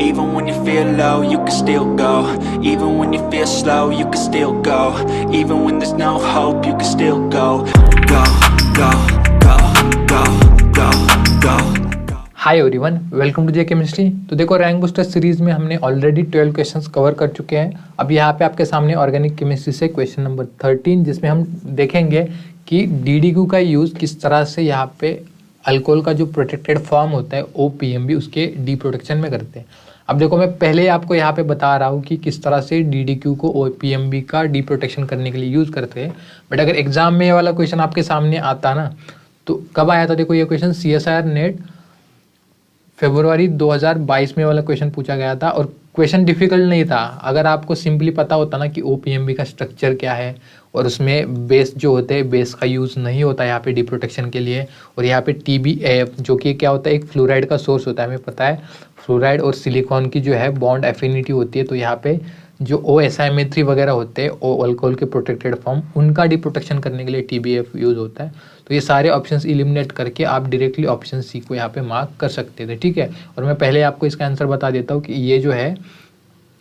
Even when you feel low, you can still go. Even when you feel slow, you can still go. Even when there's no hope, you can still go. Go, go, go, go, go, go. Hi everyone, welcome to J chemistry. तो देखो, rank booster series में हमने already 12 questions cover कर चुके हैं। अब यहाँ पे आपके सामने ऑर्गेनिक केमिस्ट्री से क्वेश्चन नंबर 13, जिसमें हम देखेंगे कि डीडीक्यू का यूज़ किस तरह से यहाँ पे अल्कोहल का जो प्रोटेक्टेड फॉर्म होता है OPMB, उसके डी प्रोटेक्शन में करते हैं। अब देखो, मैं पहले आपको यहाँ पे बता रहा हूँ कि किस तरह से डीडीक्यू को OPMB का डी प्रोटेक्शन करने के लिए यूज़ करते हैं। बट अगर एग्जाम में ये वाला क्वेश्चन आपके सामने आता ना, तो कब आया था? देखो, ये क्वेश्चन CSIR नेट फरवरी 2022 में वाला क्वेश्चन पूछा गया था। और क्वेश्चन डिफिकल्ट नहीं था। अगर आपको सिंपली पता होता ना कि OPMB का स्ट्रक्चर क्या है, और उसमें बेस जो होते हैं, बेस का यूज़ नहीं होता यहाँ पे डी प्रोटेक्शन के लिए। और यहाँ पे TBAF जो कि क्या होता है, एक फ्लोराइड का सोर्स होता है। हमें पता है फ्लोराइड और सिलिकॉन की जो है बॉन्ड एफिनिटी होती है। तो यहाँ पे जो OSMA3 वगैरह होते हैं, अल्कोहल के प्रोटेक्टेड फॉर्म, उनका डी प्रोटेक्शन करने के लिए TBAF यूज़ होता है। तो ये सारे ऑप्शंस इलिमिनेट करके आप डायरेक्टली ऑप्शन C को यहाँ पे मार्क कर सकते थे, ठीक है। और मैं पहले आपको इसका आंसर बता देता हूँ कि ये जो है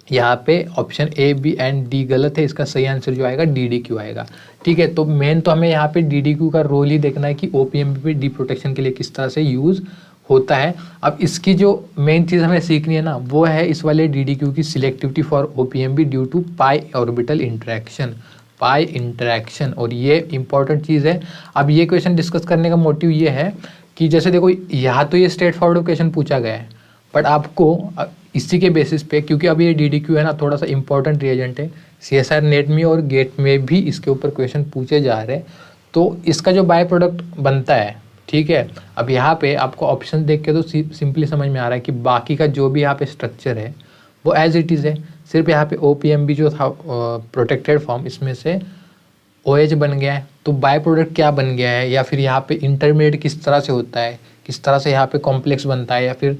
यहाँ पे option A, B and D गलत है। इसका सही आंसर जो आएगा DDQ आएगा, ठीक है। तो मेन तो हमें यहाँ पे DDQ का रोल ही देखना है कि OPMB पे डी प्रोटेक्शन के लिए किस तरह से यूज़ होता है। अब इसकी जो मेन चीज़ हमें सीखनी है ना, वो है इस वाले DDQ की selectivity for OPMB due to pi orbital interaction, pi interaction. और ये इंपॉर्टेंट चीज़ है। अब ये क्वेश्चन डिस्कस करने का मोटिव ये है कि जैसे देखो, यहाँ तो ये स्ट्रेट फॉरवर्ड क्वेश्चन पूछा गया है, बट आपको इसी के बेसिस पे, क्योंकि अब ये DDQ है ना, थोड़ा सा इंपॉर्टेंट रिएजेंट है, CSIR नेट में और गेट में भी इसके ऊपर क्वेश्चन पूछे जा रहे हैं। तो इसका जो बाय प्रोडक्ट बनता है, ठीक है। अब यहाँ पे आपको ऑप्शन देख के तो सिंपली समझ में आ रहा है कि बाकी का जो भी यहाँ पे स्ट्रक्चर है वो एज इट इज़ है। सिर्फ यहाँ पे OPMB जो था प्रोटेक्टेड फॉर्म, इसमें से OH बन गया है। तो बाय प्रोडक्ट क्या बन गया है, या फिर यहाँ पे इंटरमीडिएट किस तरह से होता है, किस तरह से यहाँ पे कॉम्प्लेक्स बनता है, या फिर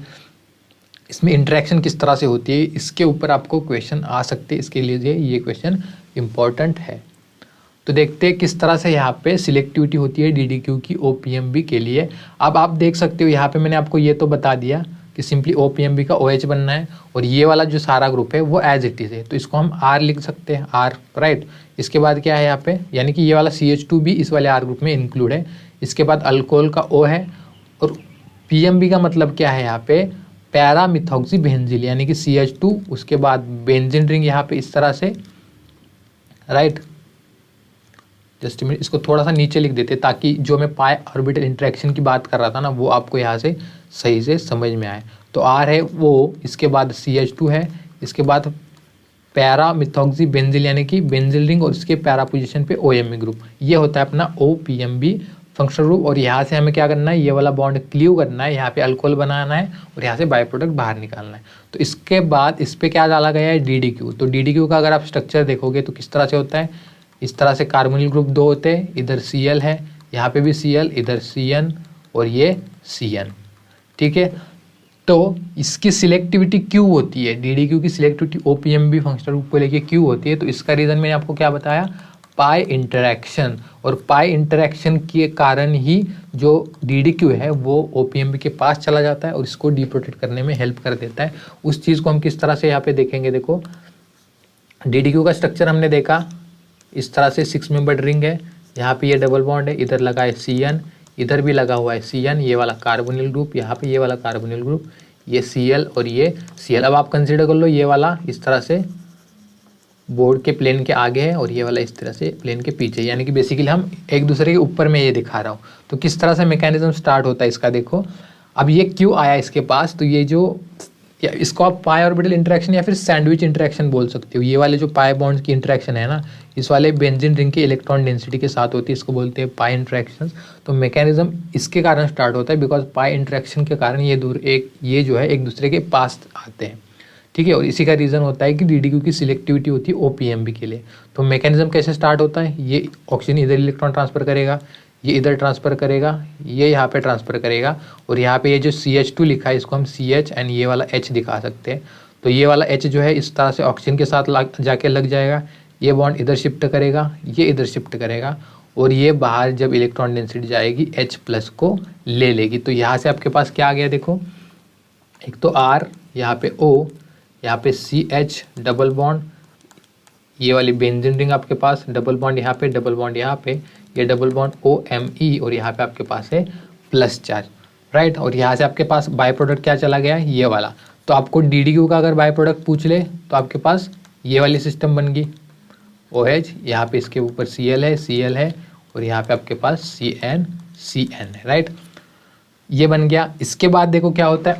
इसमें इंटरेक्शन किस तरह से होती है, इसके ऊपर आपको क्वेश्चन आ सकते हैं। इसके लिए ये क्वेश्चन इम्पॉर्टेंट है। तो देखते हैं किस तरह से यहाँ पे सिलेक्टिविटी होती है DDQ की OPMB के लिए। अब आप देख सकते हो, यहाँ पे मैंने आपको ये तो बता दिया कि सिंपली OPMB का OH बनना है, और ये वाला जो सारा ग्रुप है वो एज इट इज़ है। तो इसको हम R लिख सकते हैं, R, राइट। इसके बाद क्या है यहाँ पे, यानी कि ये वाला CH2 भी इस वाले R ग्रुप में इंक्लूड है। इसके बाद अल्कोहल का O है, और PMB का मतलब क्या है यहाँ पे, पैरा मिथॉक्सी बेंजील, यानी कि CH2, उसके बाद बेंजीन रिंग यहाँ पे इस तरह से, राइट। जस्ट मिनट, इसको थोड़ा सा नीचे लिख देते ताकि जो मैं पाई ऑर्बिटल इंटरेक्शन की बात कर रहा था ना, वो आपको यहाँ से सही से समझ में आए। तो R है वो, इसके बाद CH2 है, इसके बाद पैरा मिथॉक्सी बेंजील, यानी कि बेंजील रिंग, और इसके पैरा पोजीशन पे OMA ग्रुप। ये होता है अपना OPMB फंक्शनल ग्रुप। और यहाँ से हमें क्या करना है, ये वाला बॉन्ड क्लीव करना है, यहाँ पे अल्कोहल बनाना है, और यहाँ से बाय प्रोडक्ट बाहर निकालना है। तो इसके बाद इस पर क्या डाला गया है, DDQ। तो DDQ का अगर आप स्ट्रक्चर देखोगे तो किस तरह से होता है, इस तरह से कार्बोनिल ग्रुप 2 होते हैं, इधर Cl है, यहाँ पे भी Cl, इधर CN, और ये CN, ठीक है। तो इसकी सिलेक्टिविटी क्यों होती है, DDQ की सिलेक्टिविटी OPMB फंक्शनल ग्रुप को लेके क्यों होती है? तो इसका रीज़न मैंने आपको क्या बताया, पाई इंटरेक्शन। और पाई इंटरेक्शन के कारण ही जो DDQ है वो OPMB के पास चला जाता है और इसको डी प्रोटेक्ट करने में हेल्प कर देता है। उस चीज़ को हम किस तरह से यहाँ पे देखेंगे। देखो, DDQ का स्ट्रक्चर हमने देखा, इस तरह से 6 मेंबर्ड रिंग है, यहाँ पे ये डबल बॉन्ड है, इधर लगा है CN, इधर भी लगा हुआ है CN, ये वाला कार्बोनिल ग्रुप, यहाँ पे ये वाला कार्बोनिल ग्रुप, ये Cl और ये Cl। अब आप कंसीडर कर लो, ये वाला इस तरह से बोर्ड के प्लेन के आगे है, और ये वाला इस तरह से प्लेन के पीछे, यानी कि बेसिकली हम एक दूसरे के ऊपर में ये दिखा रहा हूँ। तो किस तरह से मैकेनिज्म स्टार्ट होता है इसका, देखो। अब ये क्यों आया इसके पास, तो ये जो, या इसको आप पाई ऑर्बिटल इंटरेक्शन या फिर सैंडविच इंटरेक्शन बोल सकते हो। ये वाले जो पाई बॉन्ड्स की इंटरेक्शन है ना, इस वाले बेंजीन रिंग के इलेक्ट्रॉन डेंसिटी के साथ होती है, इसको बोलते हैं पाई इंटरेक्शन। तो मैकेनिज्म इसके कारण स्टार्ट होता है, बिकॉज पाई इंटरेक्शन के कारण ये जो है एक दूसरे के पास आते हैं, ठीक है। और इसी का रीज़न होता है कि DDQ की सिलेक्टिविटी होती है OPMB के लिए। तो मैकेनिज्म कैसे स्टार्ट होता है, ये ऑक्सीजन इधर इलेक्ट्रॉन ट्रांसफर करेगा, ये इधर ट्रांसफ़र करेगा, ये यहाँ पे ट्रांसफ़र करेगा, और यहाँ पे ये जो CH2 लिखा है इसको हम CH एंड ये वाला H दिखा सकते हैं। तो ये वाला H जो है इस तरह से ऑक्सीजन के साथ जाके लग जाएगा, ये बॉन्ड इधर शिफ्ट करेगा, ये इधर शिफ्ट करेगा, और ये बाहर जब इलेक्ट्रॉन डेंसिटी जाएगी H+ को ले लेगी। तो यहाँ से आपके पास क्या आ गया, देखो एक तो R, यहाँ पे O, यहाँ पे CH डबल बॉन्ड, ये वाली बेंजीन रिंग आपके पास, डबल बॉन्ड यहाँ पे, डबल बॉन्ड यहाँ पे, ये डबल बॉन्ड OMe, और यहाँ पे आपके पास है प्लस चार्ज, राइट। और यहाँ से आपके पास बाय प्रोडक्ट क्या चला गया, ये वाला। तो आपको DDQ का अगर बाय प्रोडक्ट पूछ ले तो आपके पास ये वाली सिस्टम बन गई, OH, यहाँ पे इसके ऊपर Cl है, और यहाँ पे आपके पास CN है, राइट। ये बन गया। इसके बाद देखो क्या होता है,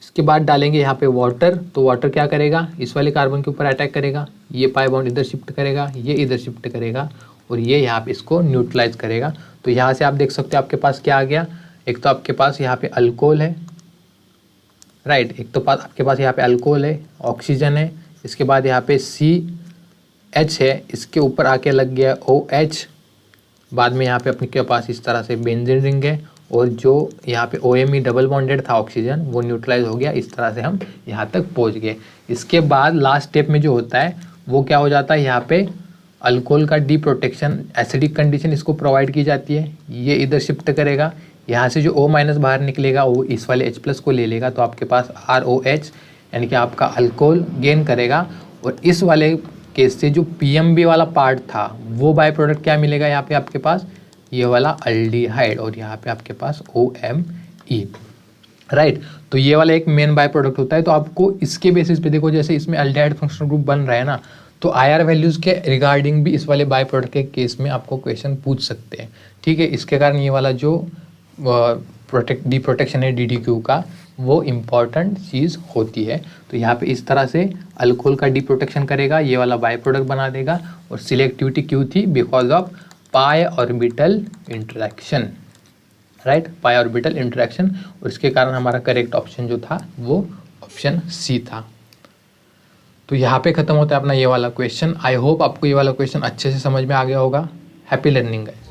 इसके बाद डालेंगे यहाँ पे वाटर, तो वाटर क्या करेगा, इस वाले कार्बन के ऊपर अटैक करेगा, ये पाई बॉन्ड इधर शिफ्ट करेगा, ये इधर शिफ्ट करेगा, और ये यहाँ पे इसको न्यूट्रलाइज करेगा। तो यहाँ से आप देख सकते हो आपके पास क्या आ गया, एक तो आपके पास यहाँ पे अल्कोहल है, राइट, एक तो आपके पास यहाँ पे अल्कोहल है, ऑक्सीजन है, इसके बाद यहाँ पे CH है, इसके ऊपर आके लग गया OH, बाद में यहाँ पे अपने के पास इस तरह से बेंजीन रिंग है, और जो यहाँ पे OMe डबल बॉन्डेड था ऑक्सीजन, वो न्यूट्रलाइज हो गया। इस तरह से हम यहाँ तक पहुँच गए। इसके बाद लास्ट स्टेप में जो होता है वो क्या हो जाता है, यहाँ पे अल्कोहल का डी प्रोटेक्शन, एसिडिक कंडीशन इसको प्रोवाइड की जाती है, ये इधर शिफ्ट करेगा, यहाँ से जो O- बाहर निकलेगा वो इस वाले H+ को ले लेगा, तो आपके पास ROH यानी कि आपका अल्कोहल गेन करेगा। और इस वाले केस से जो PMB वाला पार्ट था वो बाय प्रोडक्ट क्या मिलेगा, यहाँ पे आपके पास ये वाला अल्डिहाइड, और यहाँ पे आपके पास OMe, राइट। तो ये वाला एक मेन बाय प्रोडक्ट होता है। तो आपको इसके बेसिस पे देखो, जैसे इसमें अल्डिहाइड फंक्शनल ग्रुप बन रहा है ना, तो IR वैल्यूज़ के रिगार्डिंग भी इस वाले बाय प्रोडक्ट के केस में आपको क्वेश्चन पूछ सकते हैं, ठीक है। इसके कारण ये वाला जो डी प्रोटेक्शन है DDQ का, वो इम्पॉर्टेंट चीज़ होती है। तो यहाँ पे इस तरह से अल्कोहल का डी प्रोटेक्शन करेगा, ये वाला बाय प्रोडक्ट बना देगा, और सिलेक्टिविटी क्यों थी, because of pi orbital interaction, right, pi orbital interaction. और इसके कारण हमारा करेक्ट ऑप्शन जो था वो ऑप्शन C था। तो यहाँ पे ख़त्म होता है अपना ये वाला क्वेश्चन। आई होप आपको ये वाला क्वेश्चन अच्छे से समझ में आ गया होगा। Happy learning guys.